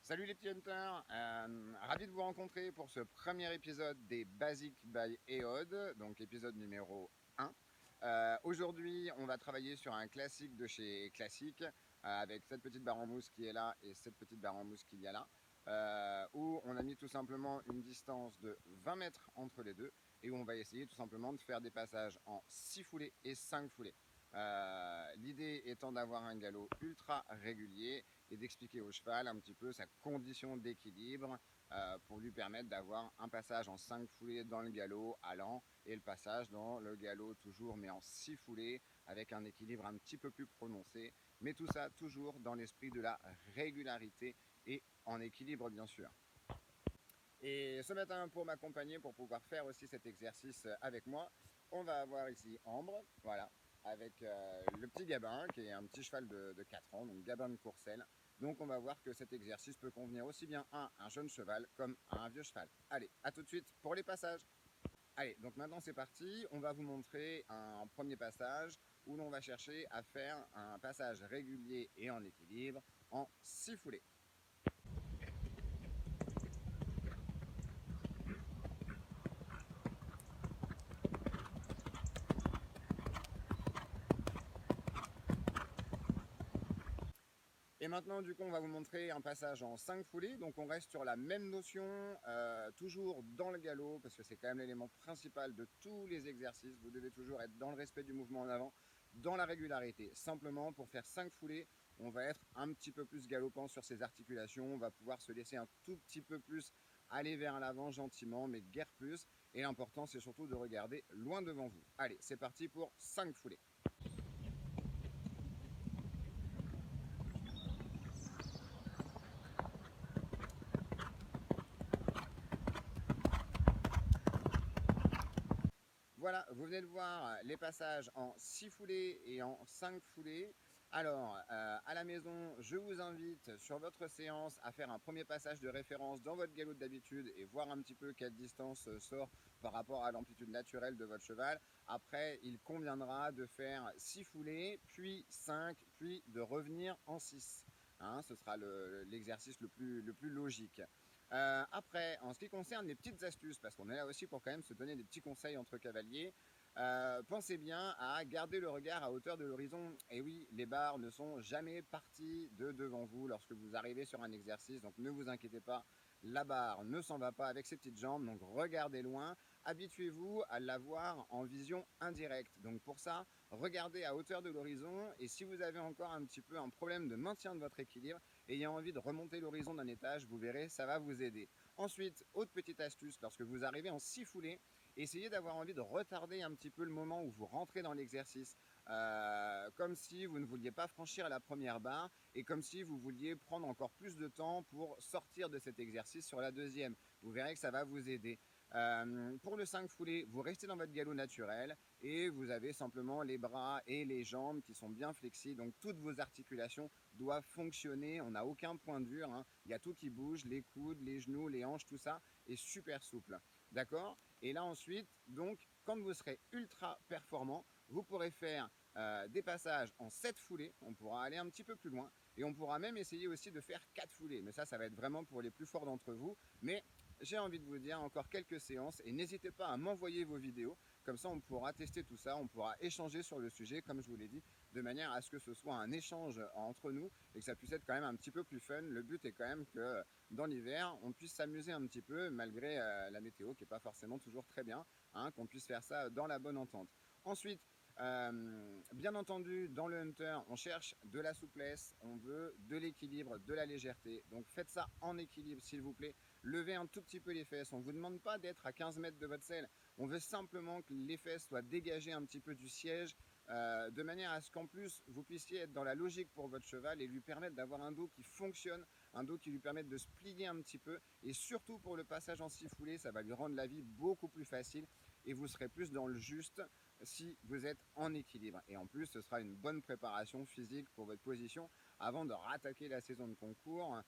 Salut les petits hunters, ravi de vous rencontrer pour ce premier épisode des Basics by EOD, donc épisode numéro 1. Aujourd'hui, on va travailler sur un classique de chez Classique, avec cette petite barre en mousse qui est là et cette petite barre en mousse qu'il y a là, où on a mis tout simplement une distance de 20 mètres entre les deux et où on va essayer tout simplement de faire des passages en 6 foulées et 5 foulées. L'idée étant d'avoir un galop ultra régulier et d'expliquer au cheval un petit peu sa condition d'équilibre pour lui permettre d'avoir un passage en 5 foulées dans le galop allant et le passage dans le galop toujours mais en 6 foulées avec un équilibre un petit peu plus prononcé, mais tout ça toujours dans l'esprit de la régularité et en équilibre bien sûr. Et ce matin, pour m'accompagner, pour pouvoir faire aussi cet exercice avec moi, on va avoir ici Ambre, voilà, avec le petit Gabin, qui est un petit cheval de 4 ans, donc Gabin de Courcelles. Donc on va voir que cet exercice peut convenir aussi bien à un jeune cheval comme à un vieux cheval. Allez, à tout de suite pour les passages. Allez, donc maintenant c'est parti, on va vous montrer un premier passage où l'on va chercher à faire un passage régulier et en équilibre en 6 foulées. Et maintenant, du coup, on va vous montrer un passage en 5 foulées. Donc, on reste sur la même notion, toujours dans le galop, parce que c'est quand même l'élément principal de tous les exercices. Vous devez toujours être dans le respect du mouvement en avant, dans la régularité. Simplement, pour faire 5 foulées, on va être un petit peu plus galopant sur ses articulations. On va pouvoir se laisser un tout petit peu plus aller vers l'avant gentiment, mais guère plus. Et l'important, c'est surtout de regarder loin devant vous. Allez, c'est parti pour 5 foulées. Voilà, vous venez de voir les passages en 6 foulées et en 5 foulées. Alors, à la maison, je vous invite sur votre séance à faire un premier passage de référence dans votre galop d'habitude et voir un petit peu quelle distance sort par rapport à l'amplitude naturelle de votre cheval. Après, il conviendra de faire 6 foulées, puis 5, puis de revenir en 6. Hein, ce sera l'exercice le plus logique. Après, en ce qui concerne les petites astuces, parce qu'on est là aussi pour quand même se donner des petits conseils entre cavaliers, pensez bien à garder le regard à hauteur de l'horizon. Et oui, les barres ne sont jamais parties de devant vous lorsque vous arrivez sur un exercice, donc ne vous inquiétez pas, la barre ne s'en va pas avec ses petites jambes, donc regardez loin. Habituez-vous à l'avoir en vision indirecte. Donc pour ça, regardez à hauteur de l'horizon et si vous avez encore un petit peu un problème de maintien de votre équilibre, ayant envie de remonter l'horizon d'un étage, vous verrez, ça va vous aider. Ensuite, autre petite astuce, lorsque vous arrivez en 6 foulées, essayez d'avoir envie de retarder un petit peu le moment où vous rentrez dans l'exercice, comme si vous ne vouliez pas franchir la première barre et comme si vous vouliez prendre encore plus de temps pour sortir de cet exercice sur la deuxième. Vous verrez que ça va vous aider. Pour le 5 foulées, vous restez dans votre galop naturel et vous avez simplement les bras et les jambes qui sont bien flexibles, donc toutes vos articulations doivent fonctionner, on n'a aucun point dur, hein. Il y a tout qui bouge, les coudes, les genoux, les hanches, tout ça est super souple. D'accord? Et là ensuite, donc, quand vous serez ultra performant, vous pourrez faire des passages en 7 foulées, on pourra aller un petit peu plus loin, et on pourra même essayer aussi de faire 4 foulées, mais ça va être vraiment pour les plus forts d'entre vous, mais j'ai envie de vous dire encore quelques séances, et n'hésitez pas à m'envoyer vos vidéos, comme ça on pourra tester tout ça, on pourra échanger sur le sujet, comme je vous l'ai dit, de manière à ce que ce soit un échange entre nous et que ça puisse être quand même un petit peu plus fun. Le but est quand même que dans l'hiver, on puisse s'amuser un petit peu malgré la météo qui n'est pas forcément toujours très bien, hein, qu'on puisse faire ça dans la bonne entente. Ensuite, bien entendu, dans le hunter, on cherche de la souplesse, on veut de l'équilibre, de la légèreté. Donc faites ça en équilibre, s'il vous plaît. Levez un tout petit peu les fesses. On ne vous demande pas d'être à 15 mètres de votre selle. On veut simplement que les fesses soient dégagées un petit peu du siège, de manière à ce qu'en plus, vous puissiez être dans la logique pour votre cheval et lui permettre d'avoir un dos qui fonctionne, un dos qui lui permette de se plier un petit peu. Et surtout pour le passage en 6 foulées, ça va lui rendre la vie beaucoup plus facile et vous serez plus dans le juste si vous êtes en équilibre. Et en plus, ce sera une bonne préparation physique pour votre position avant de rattaquer la saison de concours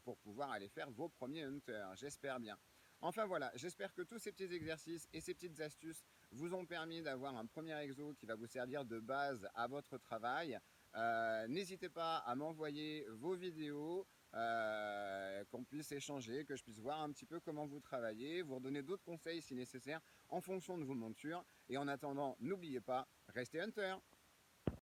pour pouvoir aller faire vos premiers hunters. J'espère bien. Enfin voilà, j'espère que tous ces petits exercices et ces petites astuces vous ont permis d'avoir un premier exo qui va vous servir de base à votre travail. N'hésitez pas à m'envoyer vos vidéos. qu'on puisse échanger, que je puisse voir un petit peu comment vous travaillez, vous redonner d'autres conseils si nécessaire en fonction de vos montures. Et en attendant, n'oubliez pas, restez hunter.